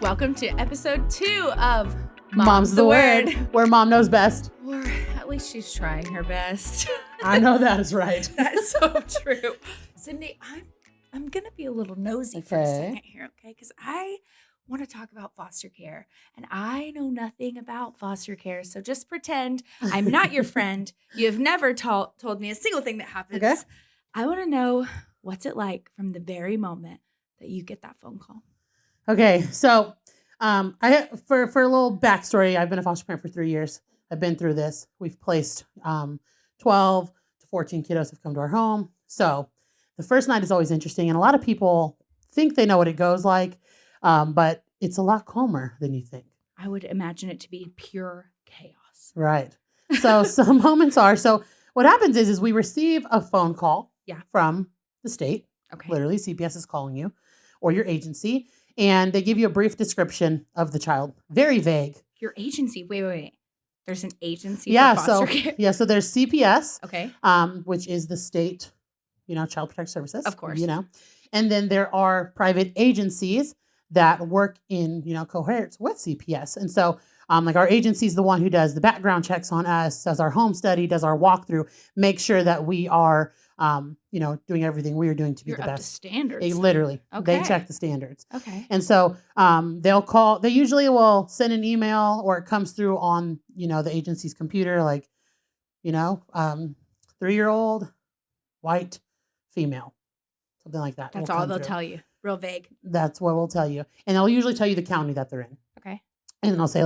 Welcome to episode 2 of Mom's the Word, where mom knows best. Or at least she's trying her best. I know that is right. That's so true. Cyndi, I'm going to be a little nosy for a second here, okay? Because I want to talk about foster care, and I know nothing about foster care, so just pretend I'm not your friend. You have never told me a single thing that happens. Okay. I want to know, what's it like from the very moment that you get that phone call? Okay, so for a little backstory, I've been a foster parent for 3 years. I've been through this. We've placed 12 to 14 kiddos have come to our home. So the first night is always interesting, and a lot of people think they know what it goes like, but it's a lot calmer than you think. I would imagine it to be pure chaos. Right. So some moments are. So what happens is we receive a phone call from the state. Okay. Literally, CPS is calling you or your agency. And they give you a brief description of the child. Very vague. Your agency? Wait. There's an agency for foster care? Yeah, so there's CPS. Okay. Which is the state, Child Protective Services. Of course. And then there are private agencies that work in, coherence with CPS. And so, like our agency is the one who does the background checks on us, does our home study, does our walkthrough, make sure that we are doing everything we are doing to be You're the up best. To standards. They literally, Okay. They check the standards. Okay. And so they'll call, they usually will send an email or it comes through on, the agency's computer, like, 3-year-old, white, female, something like that. That's all they'll tell you. Real vague. That's what we'll tell you. And they'll usually tell you the county that they're in. Okay. And then they'll say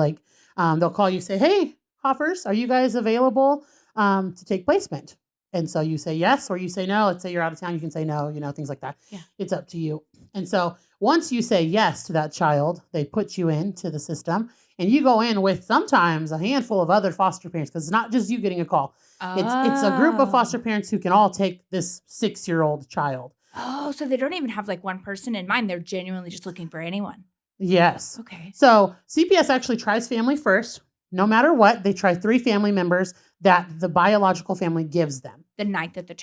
they'll call you, say, hey, Hoffers, are you guys available to take placement? And so you say yes, or you say no. Let's say you're out of town, you can say no, things like that. Yeah. It's up to you. And so once you say yes to that child, they put you into the system and you go in with sometimes a handful of other foster parents, because it's not just you getting a call. It's a group of foster parents who can all take this 6-year-old child. Oh, so they don't even have like one person in mind. They're genuinely just looking for anyone. Yes. Okay. So CPS actually tries family first. No matter what, they try 3 family members that the biological family gives them. The night that the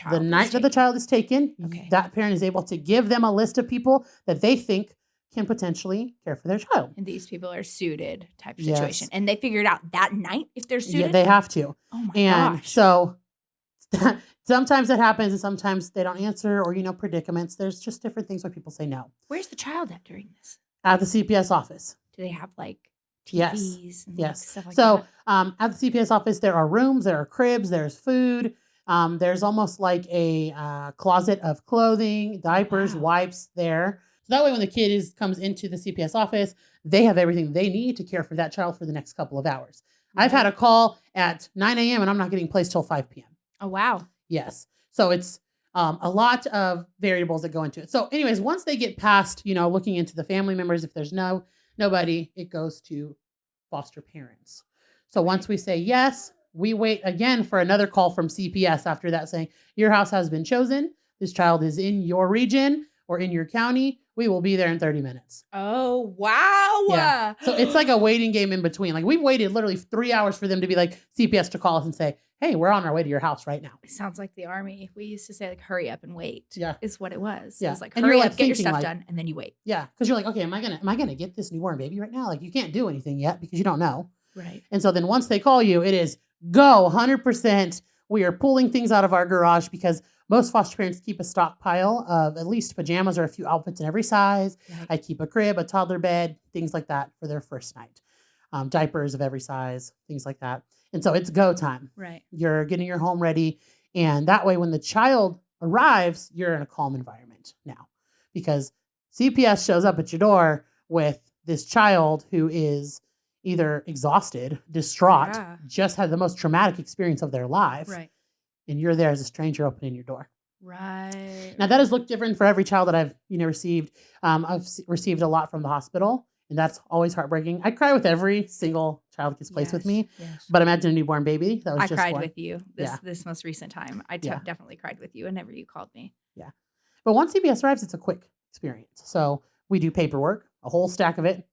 child is taken, okay, that parent is able to give them a list of people that they think can potentially care for their child. And these people are suited type of situation. And they figured out that night if they're suited? Yeah, they have to. Oh my gosh. So sometimes it happens and sometimes they don't answer or, predicaments. There's just different things where people say no. Where's the child at during this? At the CPS office. Do they have like TVs yes. and yes. stuff like that? So at the CPS office, there are rooms, there are cribs, there's food. There's almost like a closet of clothing, diapers, wipes there. So that way when the kid comes into the CPS office, they have everything they need to care for that child for the next couple of hours. Mm-hmm. I've had a call at 9 a.m. and I'm not getting placed till 5 p.m. Oh, wow. Yes. So it's a lot of variables that go into it. So anyways, once they get past, looking into the family members, if there's nobody, it goes to foster parents. So once we say yes, we wait again for another call from CPS after that saying, your house has been chosen. This child is in your region or in your county. We will be there in 30 minutes. Oh, wow. Yeah. So it's like a waiting game in between. Like we've waited literally 3 hours for them to be like CPS to call us and say, hey, we're on our way to your house right now. It sounds like the army. We used to say like, hurry up and wait. Yeah. Is what it was. Yeah. It was like, hurry up, get your stuff done, and then you wait. Yeah. Because you're like, okay, am I gonna get this newborn baby right now? Like you can't do anything yet because you don't know. Right. And so then once they call you, it is go 100%. We are pulling things out of our garage because most foster parents keep a stockpile of at least pajamas or a few outfits in every size. Right. I keep a crib, a toddler bed, things like that for their first night. Diapers of every size, things like that. And so it's go time. Right. You're getting your home ready. And that way, when the child arrives, you're in a calm environment now because CPS shows up at your door with this child who is either exhausted, distraught, just had the most traumatic experience of their life. Right. And you're there as a stranger opening your door. Right. Now that has looked different for every child that I've, received. I've received a lot from the hospital, and that's always heartbreaking. I cry with every single child that gets placed with me. Yes. But imagine a newborn baby. That was I just cried one. with you this most recent time. I definitely cried with you whenever you called me. Yeah. But once CPS arrives, it's a quick experience. So we do paperwork, a whole stack of it.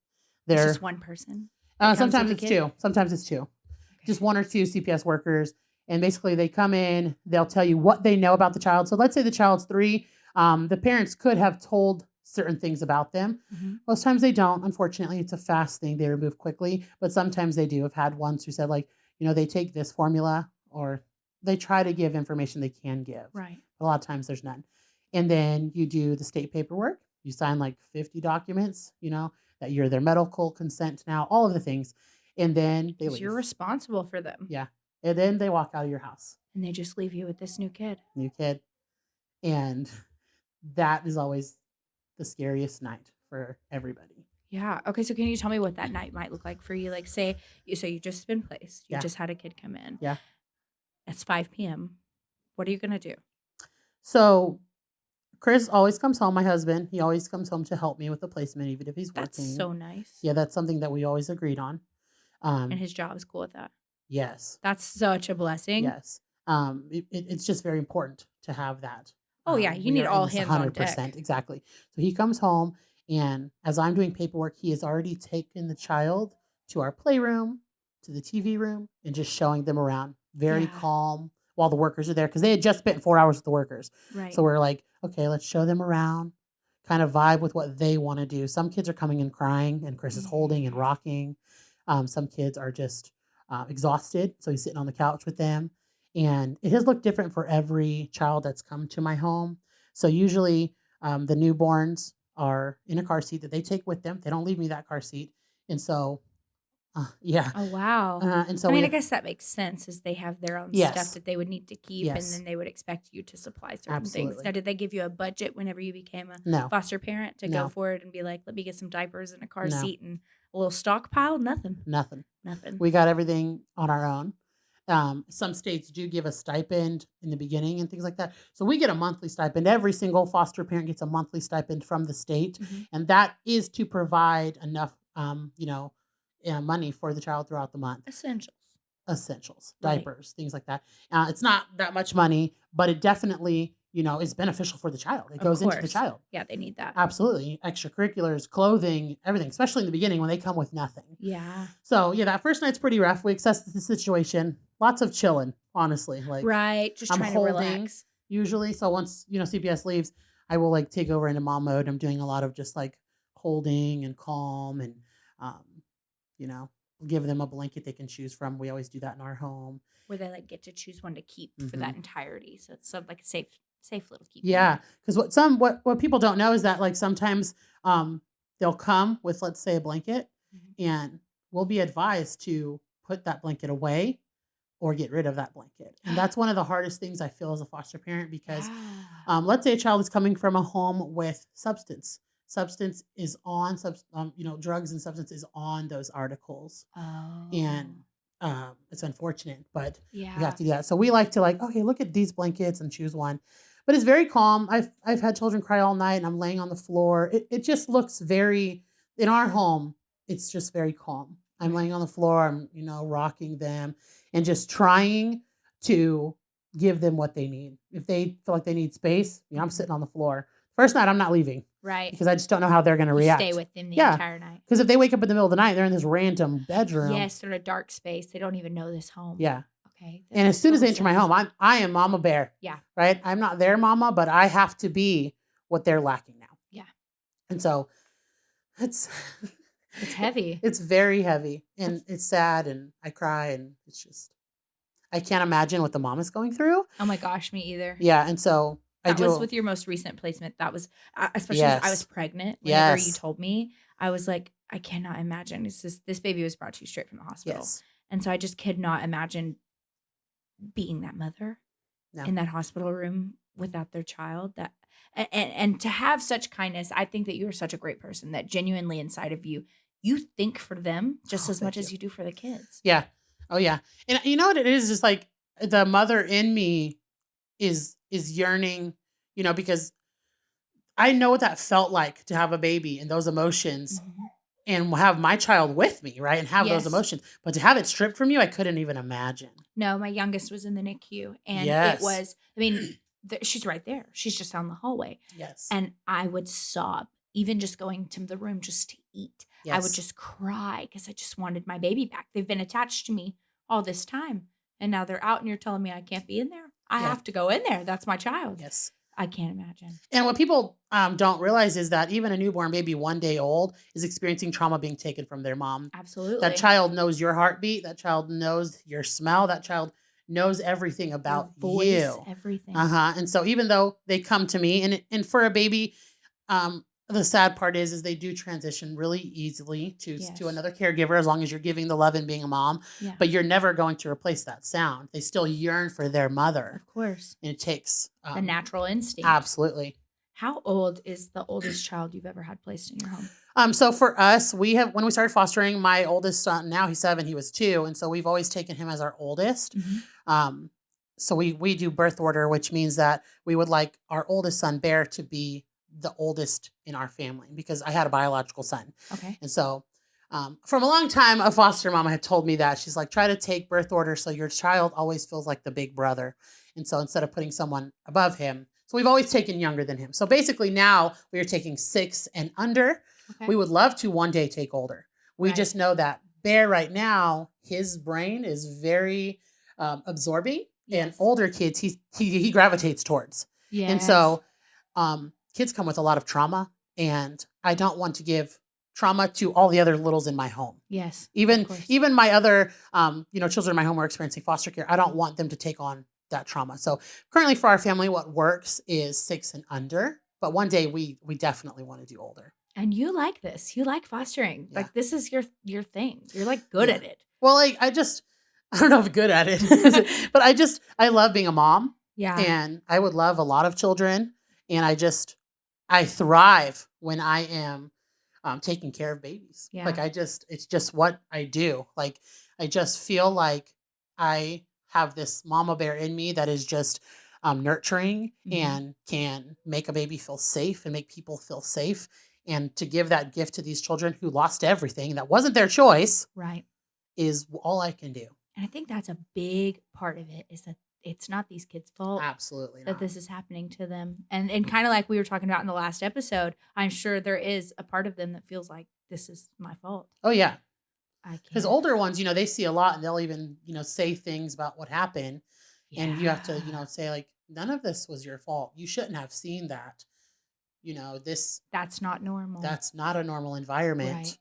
It's just one person? Sometimes it's two. Sometimes it's two. Okay. Just one or two CPS workers. And basically they come in, they'll tell you what they know about the child. So let's say the child's 3. The parents could have told certain things about them. Mhm. Most times they don't. Unfortunately, it's a fast thing. They remove quickly, but sometimes they do. I've had ones who said, like, they take this formula, or they try to give information they can give. Right. A lot of times there's none. And then you do the state paperwork. You sign like 50 documents, that you're their medical consent now, all of the things. And then they 'Cause you're leave. responsible for them, Yeah. And then they walk out of your house. and they just leave you with this new kid. New kid. And that is always the scariest night for everybody. Yeah. Okay, so can you tell me what that night might look like for you? Like, say you just been placed. You Yeah. just had a kid come in. Yeah. It's 5 p.m. What are you gonna do? So Chris always comes home, my husband. He always comes home to help me with the placement, even if he's That's working. so nice. Yeah, that's something that we always agreed on. And Um, his job is cool with that. yes. That's such a blessing. Yes. It's just very important to have that. Oh, yeah, you We need are in all this hands on deck. 100%. Exactly. So he comes home, and as I'm doing paperwork, he has already taken the child to our playroom, to the TV room, and just showing them around. Very Yeah. calm while the workers are there, because they had just spent 4 hours with the workers. Right. So we're like, okay, let's show them around, kind of vibe with what they want to do. Some kids are coming in crying, and Chris is holding and rocking. Some kids are just exhausted, so he's sitting on the couch with them. And it has looked different for every child that's come to my home. So usually the newborns are in a car seat that they take with them. They don't leave me that car seat. And so, yeah. Oh, wow. And so I mean, I we, guess that makes sense as they have their own stuff yes, that they would need to keep, and yes, then they would expect you to supply certain things. absolutely. Now, did they give you a budget whenever you became a No, foster parent to go no, for it and be like, let me get some diapers and a car no, seat and a little stockpile? Nothing. nothing. Nothing. We got everything on our own. Some states do give a stipend in the beginning and things like that. So we get a monthly stipend. Every single foster parent gets a monthly stipend from the state, Mhm. and that is to provide enough, money for the child throughout the month. Essentials, Right. diapers, things like that. It's not that much money, but it definitely, is beneficial for the child. It Of goes into the course. child. Yeah, they need that. Absolutely. Extracurriculars, clothing, everything, especially in the beginning when they come with nothing. Yeah. So, yeah, that first night's pretty rough. We assess the situation. Lots of chilling, honestly. Like, Right. Just I'm trying to holding relax. usually. So once, CPS leaves, I will like take over into mom mode. I'm doing a lot of just like holding and calm, and, um, you know, give them a blanket they can choose from. We always do that in our home. Where they like get to choose one to keep for Mhm. that entirety. So it's sort of like a safe little keep. Yeah, because what people don't know is that like sometimes they'll come with, let's say, a blanket, Mhm. and we'll be advised to put that blanket away or get rid of that blanket. And that's one of the hardest things I feel as a foster parent, because Yeah. let's say a child is coming from a home with substance is on drugs and substance is on those articles, and Oh. it's unfortunate, but we have Yeah. to do that. So we like to, like, okay, look at these blankets and choose one. But it's very calm. I've had children cry all night, and I'm laying on the floor. It just looks very, in our home, it's just very calm. I'm Right. laying on the floor, I'm, rocking them and just trying to give them what they need. If they feel like they need space, I'm Mhm. sitting on the floor. First night I'm not leaving, Right. because I just don't know how they're going to You stay react. with them the Yeah. entire night. Because if they wake up in the middle of the night, they're in this random bedroom. Yes, they're in a dark space. They don't even know this home. Yeah. Okay. That And as makes soon as they total enter my sense. home, I am mama bear, Yeah. right? I'm not their mama, but I have to be what they're lacking now. Yeah. And so it's It's heavy. it's very heavy, and That's, it's sad, and I cry, and it's just, I can't imagine what the mom is going through. oh my gosh, me either. Yeah, and so I That was do. with your most recent placement. That was, especially as I was Yes. pregnant. Whenever you Yes. told me, I was like, I cannot imagine. It's this baby was brought to you straight from the hospital, Yes. and so I just could not imagine being that mother No. in that hospital room without their child. That and to have such kindness, I think that you are such a great person that genuinely inside of you, you think for them just Oh, as much thank as you. you do for the kids. Yeah. Oh yeah. And you know what it is? Just like the mother in me is yearning, because I know what that felt like to have a baby and those emotions, Mhm. and have my child with me, right? And have those Yes. emotions. But to have it stripped from you, I couldn't even imagine. No, my youngest was in the NICU, and it Yes. was. I mean, she's right there. She's just down the hallway. Yes. And I would sob, even just going to the room just to eat. I would Yes. just cry because I just wanted my baby back. They've been attached to me all this time. And now they're out, and you're telling me I can't be in there. I Yeah. have to go in there. That's my child. Yes. I can't imagine. And what people don't realize is that even a newborn baby 1 day old is experiencing trauma being taken from their mom. That Absolutely. child knows your heartbeat. That child knows your smell. That child knows everything Your about voice, you. everything. And so even though they come to me, and for a baby, the sad part is they do transition really easily to Yes. another caregiver as long as you're giving the love and being a mom. Yeah. But you're never going to replace that sound. They still yearn for their mother, Of course. and it takes The natural instinct. absolutely. How old is the oldest child you've ever had placed in your home? So for us, we have when we started fostering, my oldest son, now he's 7, he was 2, and so we've always taken him as our oldest. Mhm. Um, so we do birth order, which means that we would like our oldest son, Bear, to be the oldest in our family because I had a biological son, Okay. and so from a long time, a foster mama had told me that she's like, try to take birth order so your child always feels like the big brother, and so instead of putting someone above him, so we've always taken younger than him. So basically, now we are taking 6 and under. Okay. We would love to one day take older. We Right. just know that Bear right now, his brain is very absorbing, and Yes. older kids he gravitates towards. And Yes. so kids come with a lot of trauma, and I don't want to give trauma to all the other littles in my home. Yes. Even course. even my other children in my home are experiencing foster care. I don't want them to take on that trauma. So currently for our family, what works is 6 and under, but one day we definitely want to do older. And you like this. You like fostering. Yeah. Like this is your thing. You're like good Yeah. at it. Well, I don't know if I'm good at it, but I love being a mom, Yeah. and I would love a lot of children, and I thrive when I am taking care of babies. Yeah. Like it's just what I do. Like I just feel like I have this mama bear in me that is just nurturing Mhm. and can make a baby feel safe and make people feel safe. And to give that gift to these children who lost everything that wasn't their choice Right. is all I can do. And I think that's a big part of it is that it's not these kids' fault Absolutely that not. this is happening to them. And kind of like we were talking about in the last episode, I'm sure there is a part of them that feels like this is my fault. Oh yeah. I Because can't. older ones, they see a lot and they'll even, say things about what happened. And you have to, Yeah. say like, none of this was your fault. You shouldn't have seen that. This That's not normal. that's not a normal environment. Right.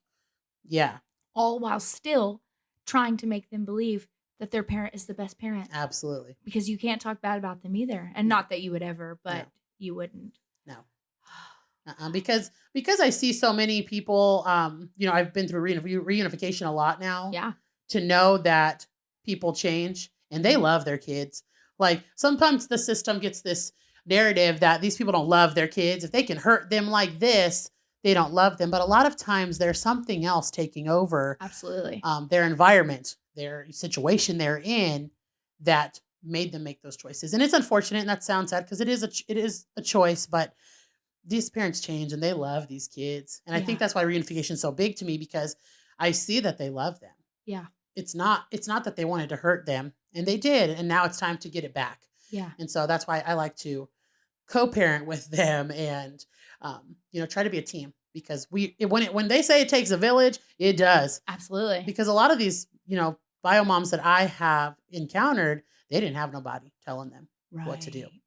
Yeah, All while still trying to make them believe that their parent is the best parent. absolutely. Because you can't talk bad about them either. And No. not that you would ever, but No. you wouldn't. No. Because I see so many people, I've been through reunification a lot now. Yeah. To know that people change and they love their kids. Like sometimes the system gets this narrative that these people don't love their kids. If they can hurt them like this, they don't love them. But a lot of times there's something else taking over Absolutely. their environment, their situation they're in that made them make those choices. And it's unfortunate, and that sounds sad because it is a choice, but these parents change and they love these kids. And I think Yeah. that's why reunification is so big to me because I see that they love them. Yeah. It's not that they wanted to hurt them, and they did, and now it's time to get it back. Yeah. And so that's why I like to co-parent with them and try to be a team because when they say it takes a village, it does. Absolutely. Because a lot of these, bio moms that I have encountered, they didn't have nobody telling them what to do. Right.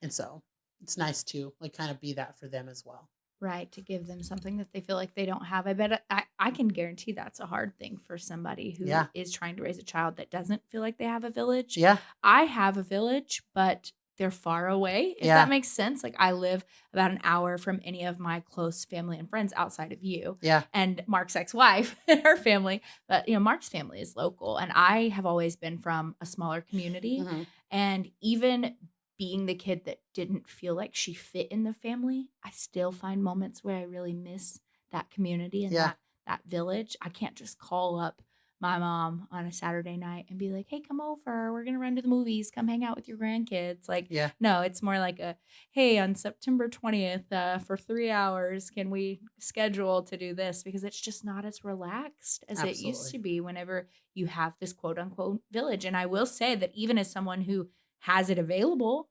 And so it's nice to like kind of be that for them as well. Right. To give them something that they feel like they don't have. I bet I can guarantee that's a hard thing for somebody who Yeah. is trying to raise a child that doesn't feel like they have a village. Yeah. I have a village, but they're far away, if Yeah. that makes sense. Like I live about an hour from any of my close family and friends outside of you. Yeah. And Mark's ex-wife and her family. But Mark's family is local. And I have always been from a smaller community. Mhm. And even being the kid that didn't feel like she fit in the family, I still find moments where I really miss that community and Yeah. that village. I can't just call up my mom on a Saturday night and be like, "Hey, come over. We're going to run to the movies. Come hang out with your grandkids." Like, Yeah. no, it's more like hey, on September 20th, for 3 hours, can we schedule to do this? Because it's just not as relaxed as it used to be whenever you have this quote unquote village. And I will say that even as someone who has it available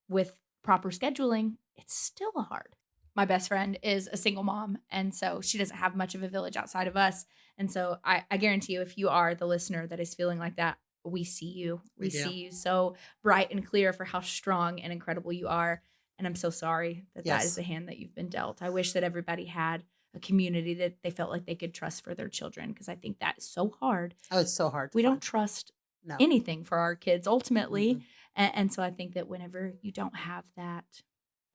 with proper scheduling, it's still hard. My best friend is a single mom, and so she doesn't have much of a village outside of us. And so I guarantee you, if you are the listener that is feeling like that, we see you. We We do. see you so bright and clear for how strong and incredible you are. And I'm so sorry that that is Yes. the hand that you've been dealt. I wish that everybody had a community that they felt like they could trust for their children, because I think that is so hard. Oh, it's so hard to We don't find. trust No. anything for our kids ultimately. Mm-mm. And so I think that whenever you don't have that,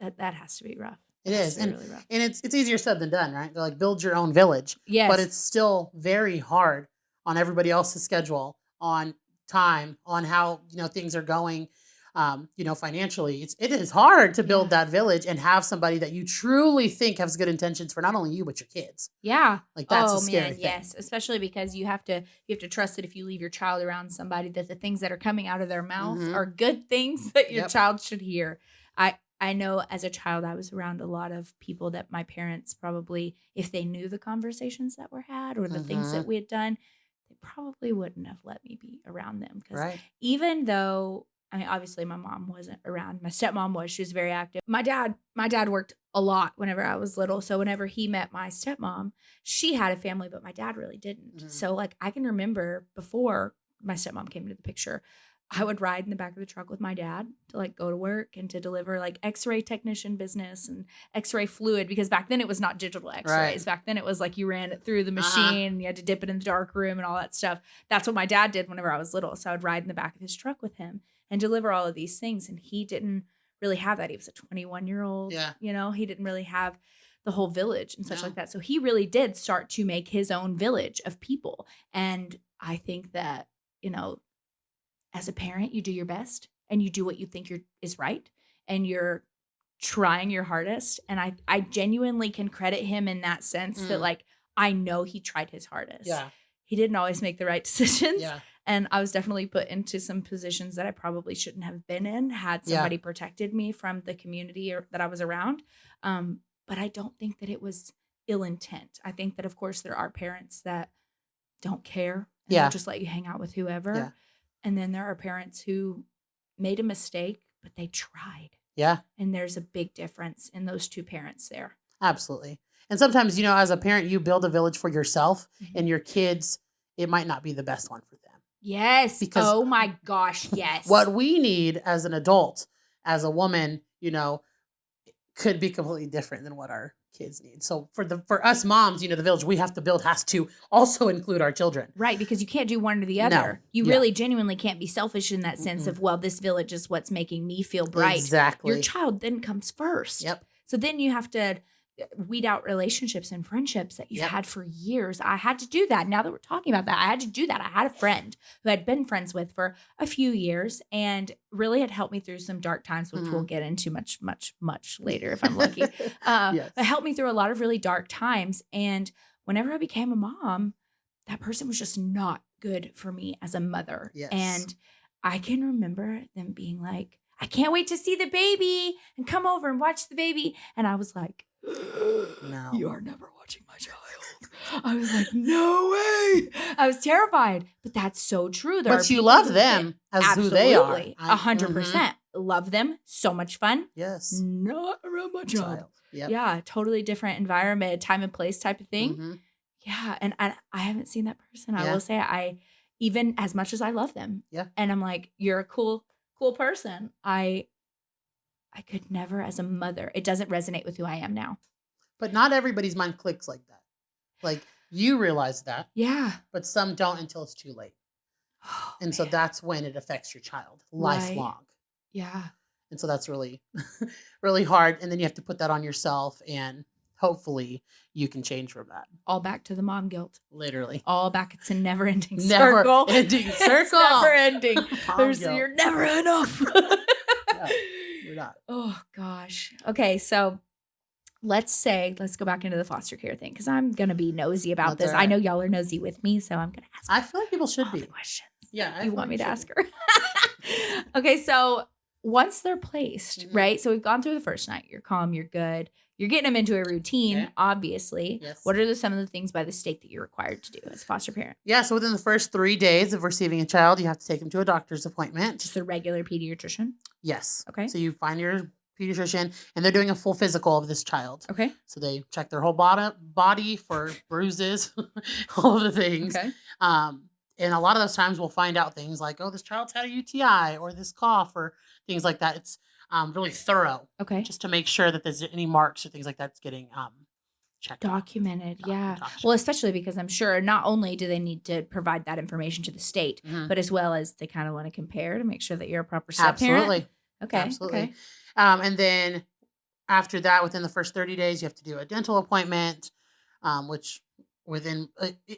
that has to be rough. It has is. to be really rough. And it's easier said than done, right? They're like, build your own village. But Yes. it's still very hard on everybody else's schedule, on time, on how, things are going, financially. It is hard to build Yeah. that village and have somebody that you truly think has good intentions for not only you, but your kids. Yeah. Like, that's a Oh scary man, thing. yes. Especially because you have to trust that if you leave your child around somebody, that the things that are coming out of their mouth Mhm. are good things that your Yep. child should hear. I know as a child I was around a lot of people that my parents probably, if they knew the conversations that were had or the things that Mhm. we had done, they probably wouldn't have let me be around them. Because Right. even though, I mean, obviously my mom wasn't around. My stepmom was. She was very active. My dad worked a lot whenever I was little. So whenever he met my stepmom, she had a family, but my dad really didn't. Mhm. So like I can remember before my stepmom came into the picture, I would ride in the back of the truck with my dad to like go to work and to deliver like x-ray technician business and x-ray fluid, because back then it was not digital x-rays. Right. Back then it was like you ran it through the Uh-huh. machine and you had to dip it in the dark room and all that stuff. That's what my dad did whenever I was little. So I would ride in the back of his truck with him and deliver all of these things. And he didn't really have that. He was a 21-year-old. Yeah. He didn't really have the whole village and such No. like that. So he really did start to make his own village of people. And I think that, as a parent, you do your best and you do what you think is right, and you're trying your hardest. And I genuinely can credit him in that sense that Mm. like I know he tried his hardest. Yeah. He didn't always make the right decisions. Yeah. And I was definitely put into some positions that I probably shouldn't have been in had Yeah. somebody protected me from the community that I was around. But I don't think that it was ill intent. I think that, of course, there are parents that don't care and Yeah. they'll just let you hang out with whoever. Yeah. And then there are parents who made a mistake, but they tried. Yeah. And there's a big difference in those two parents there. Absolutely. And sometimes, as a parent, you build a village for yourself Mhm. and your kids, it might not be the best one for them. Yes. Because oh my gosh, yes. What we need as an adult, as a woman, could be completely different than what our kids need. So for us moms, the village we have to build has to also include our children. Right, because you can't do one or the No. other. You Yeah. really genuinely can't be selfish in that sense Mm-mm. of, well, this village is what's making me feel bright. Exactly. Your child then comes first. Yep. So then you have to weed out relationships and friendships that you've Yep. had for years. I had to do that. Now that we're talking about that, I had to do that. I had a friend who I'd been friends with for a few years and really had helped me through some dark times, which we'll get into much, much, much later if I'm lucky. Yes. But helped me through a lot of really dark times. And whenever I became a mom, that person was just not good for me as a mother. Yes. And I can remember them being like, I can't wait to see the baby and come over and watch the baby. And I was like, No. You are never watching my child. I was like, no way. I was terrified. But that's so true. But you love them as who they are. Absolutely. 100%. Love them. So much fun. Yes. Not around my child. Yep. Yeah. Totally different environment, time and place type of thing. Mhm. Yeah. And I haven't seen that person. I Yeah. will say even as much as I love them. Yeah. And I'm like, you're a cool person. I could never as a mother. It doesn't resonate with who I am now. But not everybody's mind clicks like that. Like, you realize that. Yeah. But some don't until it's too late. Oh, And so man. that's when it affects your child Right. lifelong. Yeah. And so that's really, really hard. And then you have to put that on yourself, and hopefully you can change from that. All back to the mom guilt. Literally. All back. It's a never ending circle. Never-ending It's circle. never ending. Mom guilt. You're never enough. No, you're not. Oh gosh. Okay, so let's go back into the foster care thing, because I'm gonna be nosy about That's this. all I right. know y'all are nosy with me, so I'm gonna ask I feel like people should all be. the questions. Yeah. I You feel want me like to you ask should her? Okay, so once they're placed, Mhm. right? So we've gone through the first night. You're calm, you're good. You're getting them into a routine, Okay. obviously. Yes. What are some of the things by the state that you're required to do as a foster parent? Yeah. So within the first 3 days of receiving a child, you have to take them to a doctor's appointment. Just a regular pediatrician? Yes. Okay. So you find your pediatrician, and they're doing a full physical of this child. Okay. So they check their whole body for bruises, all of the things. Okay. And a lot of those times we'll find out things like, oh, this child's had a UTI or this cough or things like that. It's really thorough Okay. just to make sure that there's any marks or things like that's getting checked out. Documented, yeah. Documentation. Well, especially because I'm sure not only do they need to provide that information to the state, Mhm. but as well as they kind of want to compare to make sure that you're a proper step parent. Absolutely. Okay. Absolutely. Okay. And then after that, within the first 30 days, you have to do a dental appointment, which within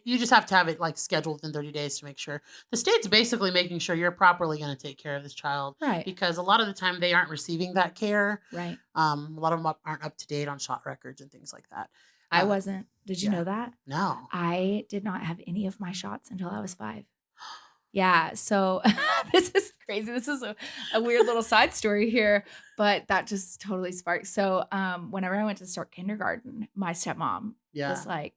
you just have to have it like scheduled within 30 days to make sure the state's basically making sure you're properly going to take care of this child, Right. because a lot of the time they aren't receiving that care. Right. A lot of them aren't up to date on shot records and things like that. I wasn't. Did you yeah. know that? No. I did not have any of my shots until I was 5. Yeah. So this is crazy. This is a weird little side story here, but that just totally sparked. So whenever I went to start kindergarten, my stepmom Yeah. was like,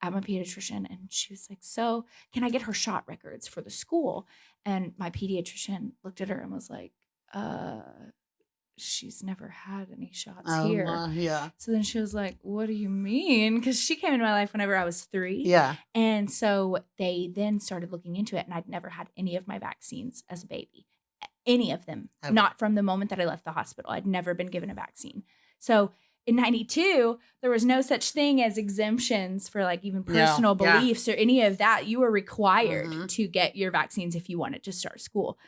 I'm a pediatrician. And she was like, so can I get her shot records for the school? And my pediatrician looked at her and was like, she's never had any shots here. Yeah. So then she was like, what do you mean? Because she came into my life whenever I was 3. Yeah. And so they then started looking into it, and I'd never had any of my vaccines as a baby. Any of them. Ever. Not from the moment that I left the hospital. I'd never been given a vaccine. So in 92, there was no such thing as exemptions for like even personal beliefs or any of that. You were required to get your vaccines if you wanted to start school.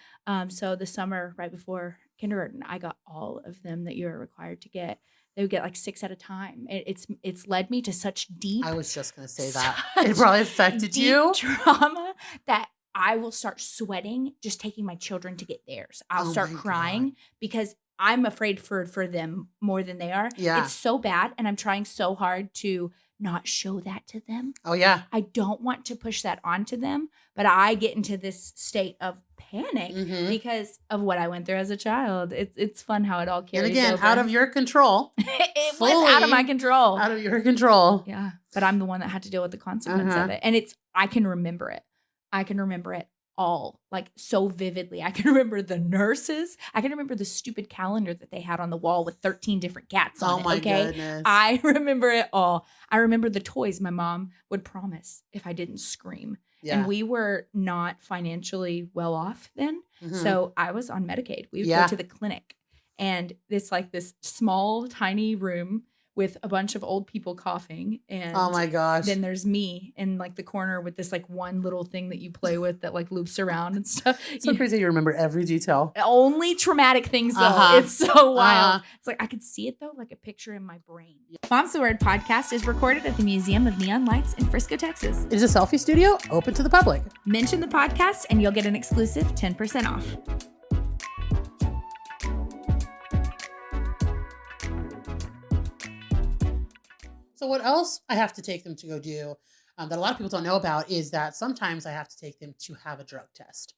So the summer right before kindergarten, I got all of them that you were required to get. They would get like 6 at a time. It's led me to such deep. I was just going to say that. It probably affected deep you. trauma that I will start sweating just taking my children to get theirs. I'll start crying because I'm afraid for them more than they are. Yeah. It's so bad, and I'm trying so hard to not show that to them. Oh, yeah. I don't want to push that onto them, but I get into this state of panic because of what I went through as a child. It's fun how it all carries and again, over. out of your control. It was out of my control. Out of your control. Yeah, but I'm the one that had to deal with the consequence of it. And I can remember it. I can remember it all, like so vividly. I can remember the nurses. I can remember the stupid calendar that they had on the wall with 13 different cats on it. Oh my Okay. goodness. I remember it all. I remember the toys my mom would promise if I didn't scream. Yeah. And we were not financially well off then. So I was on Medicaid. We would Yeah. go to the clinic, and it's like this small, tiny room with a bunch of old people coughing. And oh my gosh. then there's me in like the corner with this like one little thing that you play with that like loops around and stuff. So crazy you remember every detail. Only traumatic things though. It's so wild. It's like I could see it though, like a picture in my brain. Mom's the Word podcast is recorded at the Museum of Neon Lights in Frisco, Texas. It is a selfie studio open to the public. Mention the podcast and you'll get an exclusive 10% off. So what else I have to take them to go do that a lot of people don't know about is that sometimes I have to take them to have a drug test.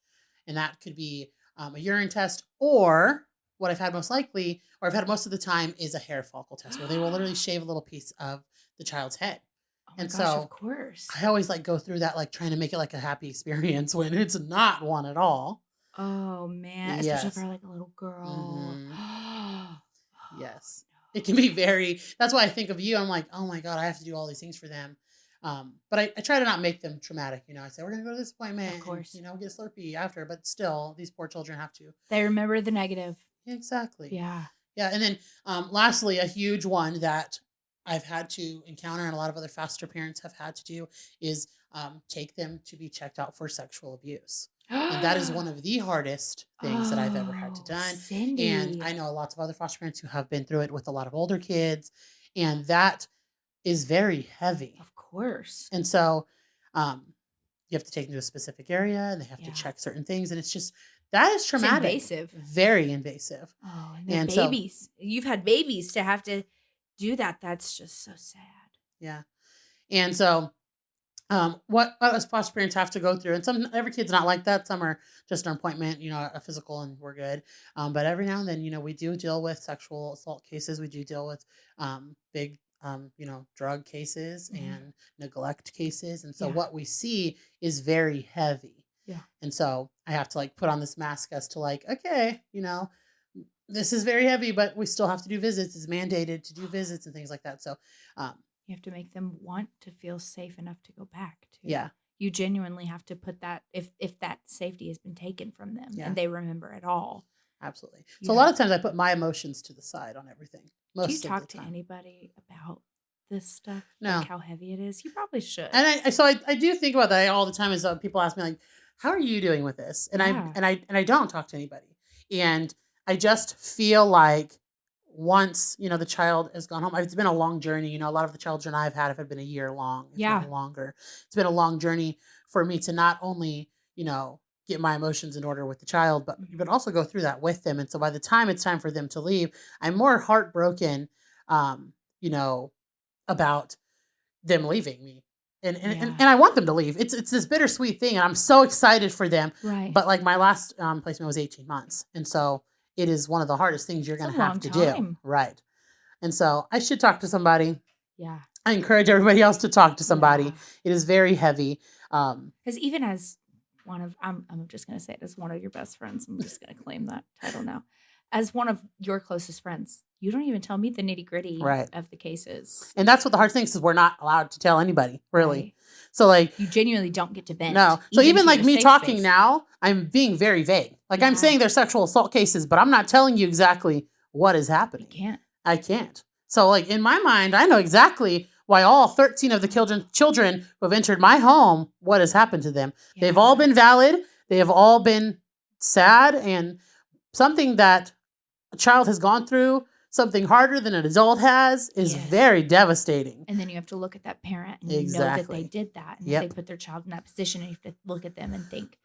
And that could be a urine test, or what I've had most likely, or I've had most of the time, is a hair follicle test where they will literally shave a little piece of the child's head. Oh my and gosh, so of course. I always like go through that, like trying to make it like a happy experience when it's not one at all. Oh man, Yes. especially for like a little girl. Yes. It can be very, that's why I think of you. I'm like, oh my God, I have to do all these things for them. But I try to not make them traumatic. You know, I say, we're going to go to this appointment. Of course. And, get a Slurpee after, but still these poor children have to. They remember the negative. Exactly. Yeah. Yeah. And then lastly, a huge one that I've had to encounter and a lot of other foster parents have had to do is take them to be checked out for sexual abuse. And that is one of the hardest things that I've ever had to done. Cyndi. And I know lots of other foster parents who have been through it with a lot of older kids. And that is very heavy. Of course. And so you have to take them to a specific area and they have to Yeah. check certain things. And it's just, that is traumatic. It's invasive. Very invasive. Oh, and And they're babies. You've had babies to have to do that. That's just so sad. Yeah. And so what us foster parents have to go through, and every kid's not like that. Some are just an appointment, a physical, and we're good. But every now and then, we do deal with sexual assault cases. We do deal with big, drug cases and neglect cases. And so what we see is very heavy. Yeah. And so I have to put on this mask as to okay, this is very heavy, but we still have to do visits. It's mandated to do visits and things like that. So, you have to make them want to feel safe enough to go back to. Yeah. You genuinely have to put that if that safety has been taken from them Yeah. and they remember it all. Absolutely. You So a lot of times I put my emotions to the side on everything. Do you Most of talk the to time. anybody about this stuff? No. Like how heavy it is? You probably should. And I do think about that all the time. Is people ask me like, "How are you doing with this?" And Yeah. I don't talk to anybody, and I just feel like once the child has gone home, it's been a long journey. A lot of the children I've had have been a year long, if Yeah. not longer. It's been a long journey for me to not only get my emotions in order with the child, but also go through that with them. And so by the time it's time for them to leave, I'm more heartbroken, you know, about them leaving me. And I want them to leave. It's this bittersweet thing, and I'm so excited for them. Right. But like my last placement was 18 months, and so it is one of the hardest things you're going to have to do, right? And so I should talk to somebody. Yeah. I encourage everybody else to talk to somebody. Yeah. It is very heavy. Because even as one of, I'm just going to say it, as one of your best friends, I'm just going to claim that title now. As one of your closest friends, you don't even tell me the nitty gritty Right. of the cases. And that's what the hard thing is we're not allowed to tell anybody, really. Right. So like you genuinely don't get to vent. No. So even to like your me safe talking space. now, I'm being very vague. Like I'm Yeah. saying they're sexual assault cases, but I'm not telling you exactly what is happening. You can't. I can't. So like in my mind, I know exactly why all 13 of the children who have entered my home, what has happened to them. Yeah. They've all been valid. They have all been sad, and something that a child has gone through, something harder than an adult has, is Yes. very devastating. And then you have to look at that parent and you know Exactly. that they did that. And Yep. that they put their child in that position, and you have to look at them and think,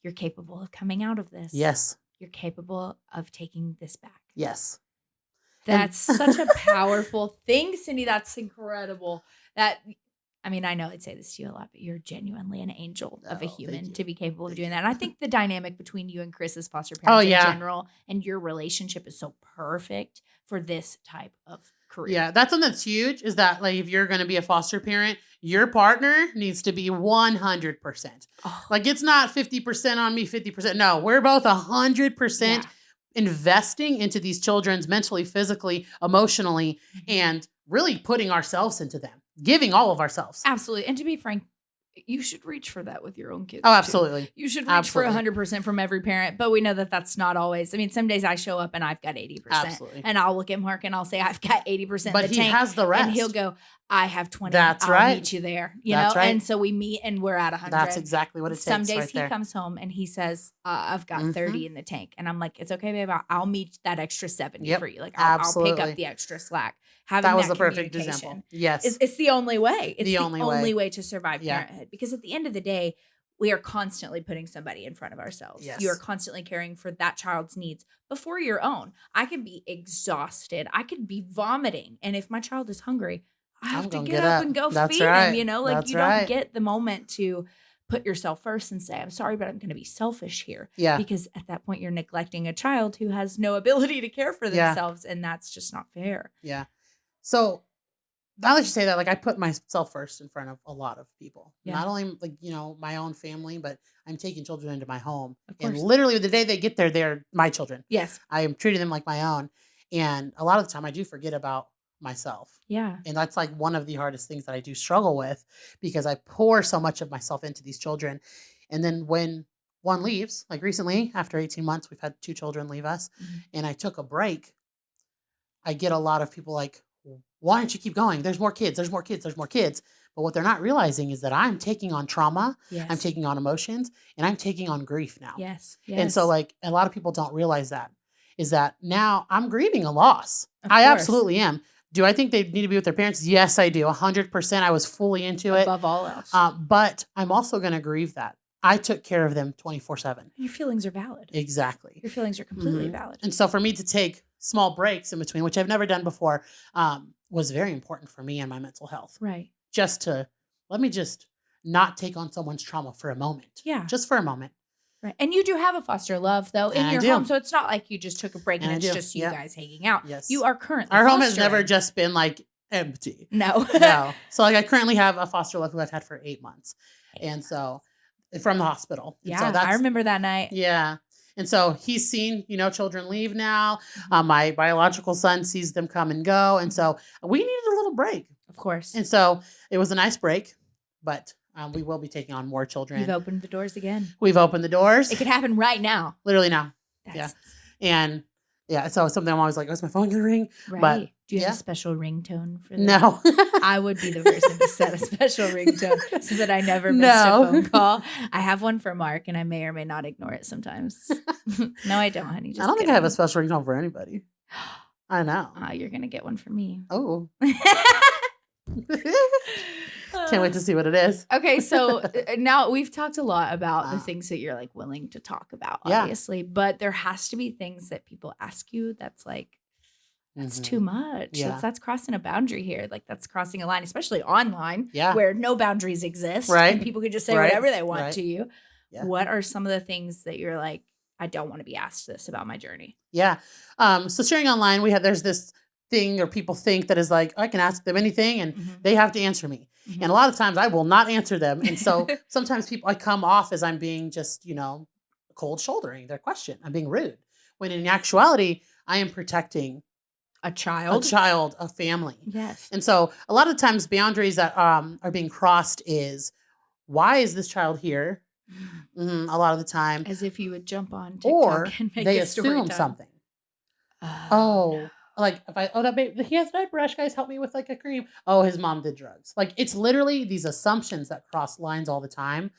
you're capable of coming out of this. Yes. You're capable of taking this back. Yes. That's such a powerful thing, Cyndi. That's incredible. I mean, I know I'd say this to you a lot, but you're genuinely an angel of a human to be capable of doing that. And I think the dynamic between you and Chris as foster parents in general and your relationship is so perfect for this type of career. Yeah, that's something that's huge, is that like if you're going to be a foster parent, your partner needs to be 100%. Oh. Like it's not 50% on me, 50%. No, we're both 100% investing into these children's mentally, physically, emotionally, and really putting ourselves into them, giving all of ourselves. Absolutely. And to be frank, you should reach for that with your own kids. Oh, absolutely. Too. You should reach for 100% from every parent, but we know that that's not always. I mean, some days I show up and I've got 80%. Absolutely. And I'll look at Mark and I'll say, I've got 80%. But he has the rest. And he'll go, I have 20. That's I'll right. meet you there. That's right. And so we meet and we're at 100. That's exactly what it takes. Some days right he there. comes home and he says, I've got 30 in the tank. And I'm like, it's okay, babe. I'll meet that extra 70 for you. Like I'll pick up the extra slack. That was the perfect example. Yes. It's the only way. It's the only way to survive parenthood. Because at the end of the day, we are constantly putting somebody in front of ourselves. Yes. You are constantly caring for that child's needs before your own. I could be exhausted. I could be vomiting. And if my child is hungry, I have to get up and go feed him. You don't get the moment to put yourself first and say, I'm sorry, but I'm going to be selfish here. Yeah. Because at that point, you're neglecting a child who has no ability to care for themselves. And that's just not fair. Yeah. So now that you say that, like I put myself first in front of a lot of people. Yeah. Not only like, my own family, but I'm taking children into my home. And literally the day they get there, they're my children. Yes. I am treating them like my own. And a lot of the time I do forget about myself. Yeah. And that's like one of the hardest things that I do struggle with, because I pour so much of myself into these children. And then when one leaves, like recently, after 18 months, we've had 2 children leave us, and I took a break. I get a lot of people like, why don't you keep going? There's more kids. There's more kids. There's more kids. But what they're not realizing is that I'm taking on trauma. Yes. I'm taking on emotions, and I'm taking on grief now. Yes. And so like a lot of people don't realize that, is that now I'm grieving a loss. I absolutely am. Do I think they need to be with their parents? Yes, I do. 100%. I was fully into it. Above all else. But I'm also going to grieve that I took care of them 24/7. Your feelings are valid. Exactly. Your feelings are completely valid. And so for me to take small breaks in between, which I've never done before, was very important for me and my mental health. Right. Just to let me just not take on someone's trauma for a moment. Yeah. Just for a moment. Right. And you do have a foster love, though, in your home. So it's not like you just took a break and it's just you guys hanging out. Yes. You are currently Our home has never just been like empty. No. No. So like I currently have a foster love who I've had for 8 months. And so from the hospital. And yeah. So I remember that night. Yeah. And so he's seen, children leave now. My biological son sees them come and go. And so we needed a little break. Of course. And so it was a nice break, but We will be taking on more children. You've opened the doors again. We've opened the doors. It could happen right now. Literally now. That's And so it's something I'm always like, oh, is my phone gonna ring? right. But do you have a special ringtone for that? No. I would be the person to set a special ringtone so that I never missed a phone call. I have one for Mark, and I may or may not ignore it sometimes. No, I don't, honey. I don't think I have a special ringtone for anybody. I know. You're gonna get one for me. Oh. Can't wait to see what it is. Okay, so now we've talked a lot about the things that you're like willing to talk about, obviously, but there has to be things that people ask you that's like, that's too much. Yeah. That's crossing a boundary here. Like that's crossing a line, especially online, Yeah. where no boundaries exist, Right. and people can just say Right. whatever they want Right. to you. Yeah. What are some of the things that you're like, I don't want to be asked this about my journey? Yeah. So sharing online, there's this thing, or people think that is like, I can ask them anything and they have to answer me. And a lot of times I will not answer them. And so sometimes I come off as I'm being just, cold shouldering their question. I'm being rude. When in actuality, I am protecting a child, a family. Yes. And so a lot of times boundaries that are being crossed is, why is this child here? A lot of the time. As if you would jump on TikTok or and make they a story assume time. something. No. Like if that baby, he has a diaper rash, guys, help me with like a cream. Oh, his mom did drugs. Like it's literally these assumptions that cross lines all the time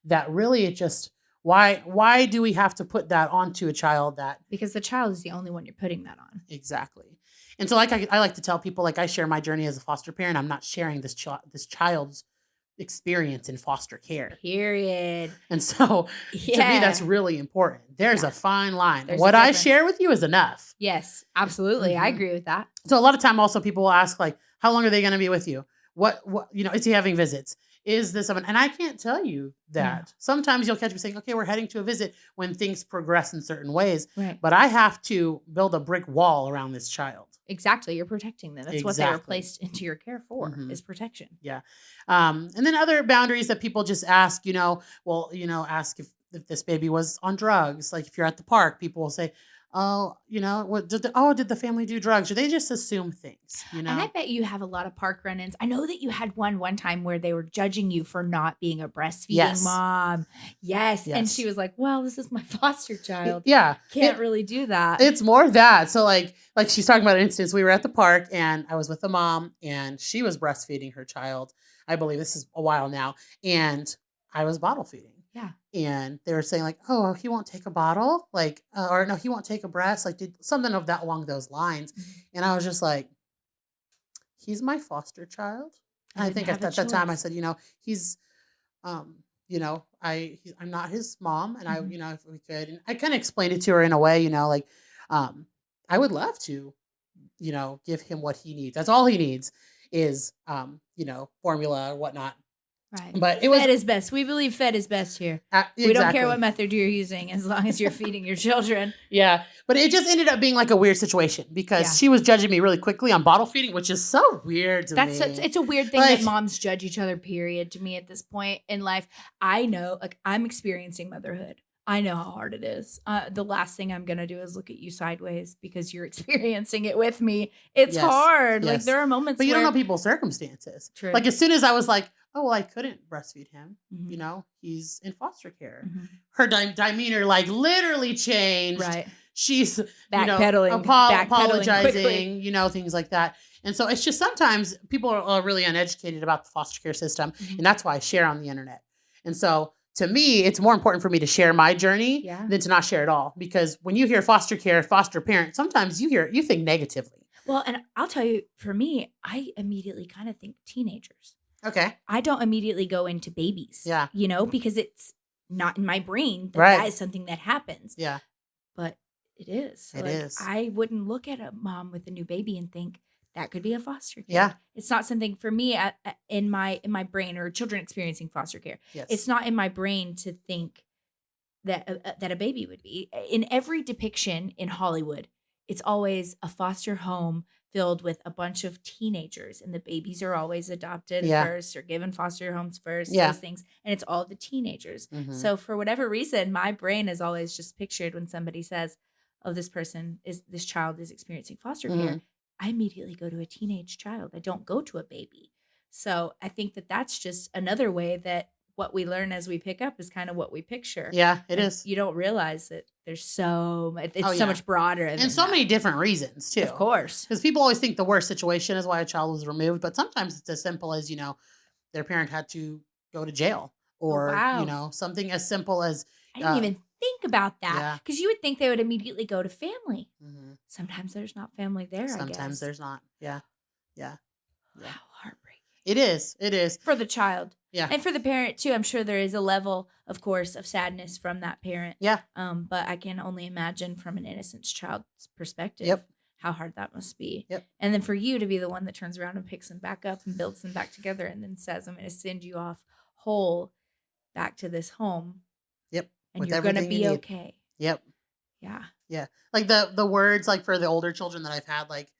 that really it just, why do we have to put that onto a child that? Because the child is the only one you're putting that on. Exactly. And so like I like to tell people, like I share my journey as a foster parent. I'm not sharing this child's experience in foster care. Period. And so to me, that's really important. There's a fine line. There's what I share with you is enough. Yes, absolutely. I agree with that. So a lot of time also people will ask like, how long are they going to be with you? What, is he having visits? Is this someone? And I can't tell you that. No. Sometimes you'll catch me saying, okay, we're heading to a visit when things progress in certain ways. Right. But I have to build a brick wall around this child. Exactly. You're protecting them. That's what they were placed into your care for, is protection. Yeah. And then other boundaries that people just ask, ask if this baby was on drugs. Like if you're at the park, people will say, oh, did the family do drugs? Or they just assume things, And I bet you have a lot of park run-ins. I know that you had one time where they were judging you for not being a breastfeeding mom. Yes. And she was like, well, this is my foster child. Yeah. Can't really do that. It's more that. So like she's talking about an instance, we were at the park and I was with the mom and she was breastfeeding her child. I believe this is a while now. And I was bottle feeding. Yeah. And they were saying like, oh, he won't take a bottle, like, or no, he won't take a breast, like did something of that along those lines. And I was just like, he's my foster child. And I think at that time I said, he's, I'm not his mom. And I, if we could, and I kind of explained it to her in a way, I would love to, give him what he needs. That's all he needs is, formula or whatnot. Right. But fed is best. We believe fed is best here. Exactly. We don't care what method you're using as long as you're feeding your children. Yeah. But it just ended up being like a weird situation because she was judging me really quickly on bottle feeding, which is so weird to me. It's a weird thing that moms judge each other, period, to me at this point in life. I know, like I'm experiencing motherhood. I know how hard it is. The last thing I'm going to do is look at you sideways because you're experiencing it with me. It's hard. Like there are moments But you don't know people's circumstances. True. Like as soon as I was like, oh, well, I couldn't breastfeed him. He's in foster care. Her demeanor like literally changed. Right. She's backpedaling, apologizing, things like that. And so it's just sometimes people are really uneducated about the foster care system. And that's why I share on the internet. And so to me, it's more important for me to share my journey than to not share at all. Because when you hear foster care, foster parent, sometimes you think negatively. Well, and I'll tell you, for me, I immediately kind of think teenagers. Okay. I don't immediately go into babies. Yeah. Because it's not in my brain that is something that happens. Yeah. But it is. It is. I wouldn't look at a mom with a new baby and think that could be a foster kid. Yeah. It's not something for me in my brain, or children experiencing foster care. Yes. It's not in my brain to think that a baby would be. In every depiction in Hollywood, it's always a foster home filled with a bunch of teenagers, and the babies are always adopted first or given foster homes first, those things. And it's all the teenagers. So for whatever reason, my brain is always just pictured when somebody says, oh, this child is experiencing foster care. I immediately go to a teenage child. I don't go to a baby. So I think that that's just another way that what we learn as we pick up is kind of what we picture. Yeah, it is. You don't realize that there's so much, it's Oh, so yeah. much broader than And so that. many different reasons, too. Of course. Because people always think the worst situation is why a child was removed, but sometimes it's as simple as, their parent had to go to jail, or, wow. something as simple as, I didn't even think about that, yeah. because you would think they would immediately go to family. hmm Sometimes there's not family there, I guess. Sometimes there's not. Yeah. Yeah. Yeah. Wow, heartbreaking. It is. It is. For the child. Yeah. And for the parent too. I'm sure there is a level, of course, of sadness from that parent. Yeah. But I can only imagine from an innocent child's perspective Yep. how hard that must be. Yep. And then for you to be the one that turns around and picks them back up and builds them back together and then says, I'm going to send you off whole back to this home. Yep. And With you're going to everything you be need. okay. Yep. Yeah. Yeah. Like the words, like for the older children that I've had, like,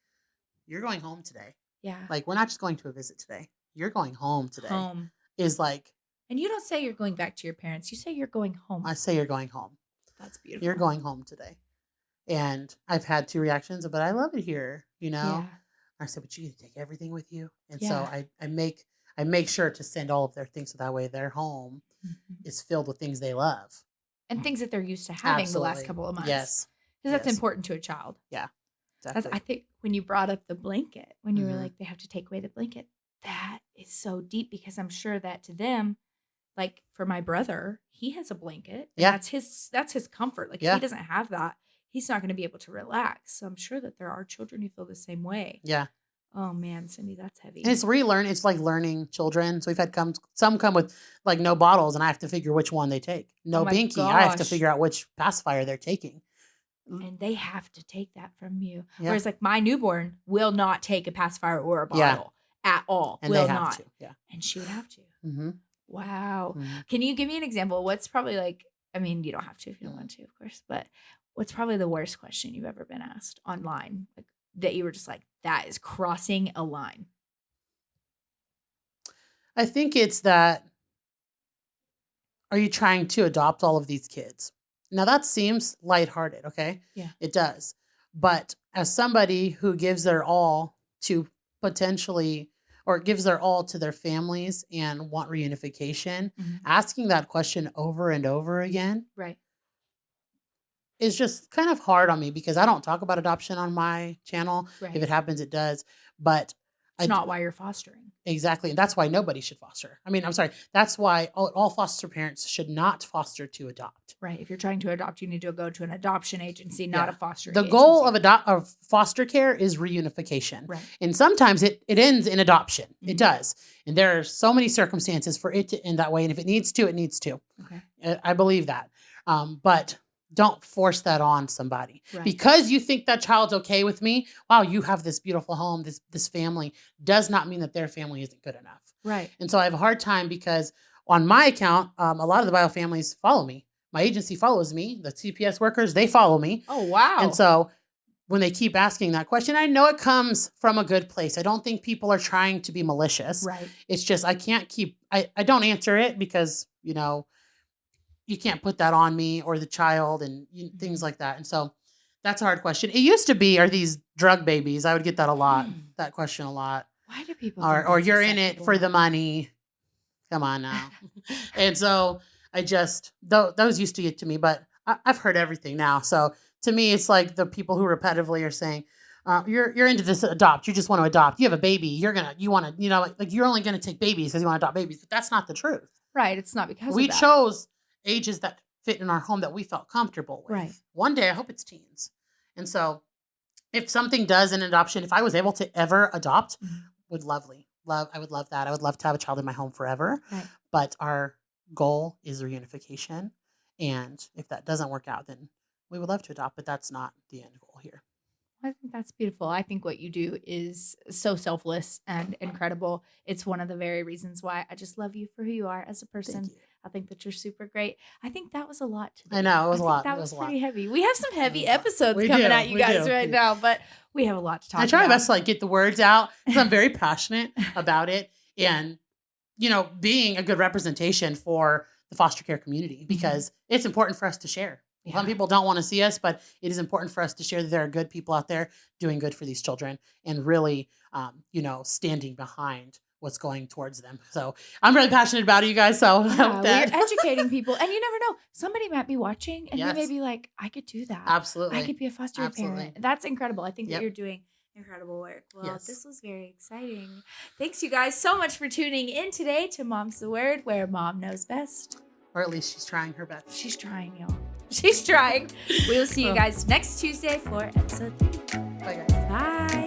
you're going home today. Yeah. Like, we're not just going to a visit today. You're going home today. Home. Is like. And you don't say you're going back to your parents. You say you're going home. I say you're going home. That's beautiful. You're going home today. And I've had 2 reactions, but I love it here, Yeah. I said, but you need to take everything with you. And Yeah. so I make sure to send all of their things, so that way their home is filled with things they love. And things that they're used to having the last Absolutely. couple of months. Yes. Because that's Yes. important to a child. Yeah. That's, Exactly. I think when you brought up the blanket, when you were Mhm. like, they have to take away the blanket, that is so deep, because I'm sure that to them, like for my brother, he has a blanket. And Yeah. that's his comfort. Like if Yeah. he doesn't have that, he's not going to be able to relax. So I'm sure that there are children who feel the same way. Yeah. Oh man, Cyndi, that's heavy. And it's it's like learning children. So we've had some come with like no bottles, and I have to figure which one they take. No my binky. I have to gosh. figure out which pacifier they're taking. And they have to take that from you. Yeah. Whereas like my newborn will not take a pacifier or a Yeah. bottle at all. And will they have not. to. Yeah. And she would have to. Mm-hmm. Wow. Mm-hmm. Can you give me an example? What's probably like, I mean, you don't have to if you don't want to, of course, but what's probably the worst question you've ever been asked online? Like that you were just like, that is crossing a line. I think it's that, are you trying to adopt all of these kids? Now that seems lighthearted, okay? Yeah. It does. But as somebody who gives their all to potentially, or gives their all to their families and want reunification, asking that question over and over again Right. is just kind of hard on me, because I don't talk about adoption on my channel. Right. If it happens, it does. But It's not why you're fostering. Exactly. And that's why nobody should foster. I mean, I'm sorry. That's why all foster parents should not foster to adopt. Right. If you're trying to adopt, you need to go to an adoption agency, not Yeah. a fostering The agency. goal of foster care is reunification. Right. And sometimes it ends in adoption. Mhm. It does. And there are so many circumstances for it to end that way. And if it needs to, it needs to. Okay. I believe that. But don't force that on somebody. Right. Because you think that child's okay with me. Wow, you have this beautiful home, this family, does not mean that their family isn't good enough. Right. And so I have a hard time, because on my account, a lot of the bio families follow me. My agency follows me. The CPS workers, they follow me. Oh, wow. And so when they keep asking that question, I know it comes from a good place. I don't think people are trying to be malicious. Right. It's just I don't answer it, because, you can't put that on me or the child and things like that. And so that's a hard question. It used to be, are these drug babies? I would get that a lot, that question a lot. Why do people Or you're in it for the money. Come on now. And so I just, those used to get to me, but I've heard everything now. So to me, it's like the people who repetitively are saying, you're into this adopt. You just want to adopt. You have a baby. You want to, like you're only going to take babies because you want to adopt babies. But that's not the truth. Right. It's not because we of that. chose ages that fit in our home that we felt comfortable with. Right. One day, I hope it's teens. And so if something does in adoption, if I was able to ever adopt, I would love that. I would love to have a child in my home forever. Right. But our goal is reunification. And if that doesn't work out, then we would love to adopt, but that's not the end goal here. I think that's beautiful. I think what you do is so selfless and incredible. It's one of the very reasons why I just love you for who you are as a person. Thank you. I think that you're super great. I think that was a lot today. I know, it was a lot. That It was was a lot. pretty heavy. We have some heavy It was a lot. episodes We coming do, at you we guys do. right now, but we have a lot to talk about. I try my best to get the words out, because I'm very passionate about it, and being a good representation for the foster care community, because it's important for us to share. Yeah. Some people don't want to see us, but it is important for us to share that there are good people out there doing good for these children, and really, standing behind what's going towards them. So I'm really passionate about it, you guys. So Yeah, that. we're educating people, and you never know. Somebody might be watching, and they may Yes. be like, "I could do that. Absolutely. I could be a foster Absolutely. parent." That's incredible. I think that Yep. you're doing incredible work. Well, Yes. this was very exciting. Thanks, you guys, so much for tuning in today to Mom's the Word, where Mom knows best. Or at least she's trying her best. She's trying, y'all. She's trying. We will see you guys next Tuesday for episode 3. Bye, guys. Bye.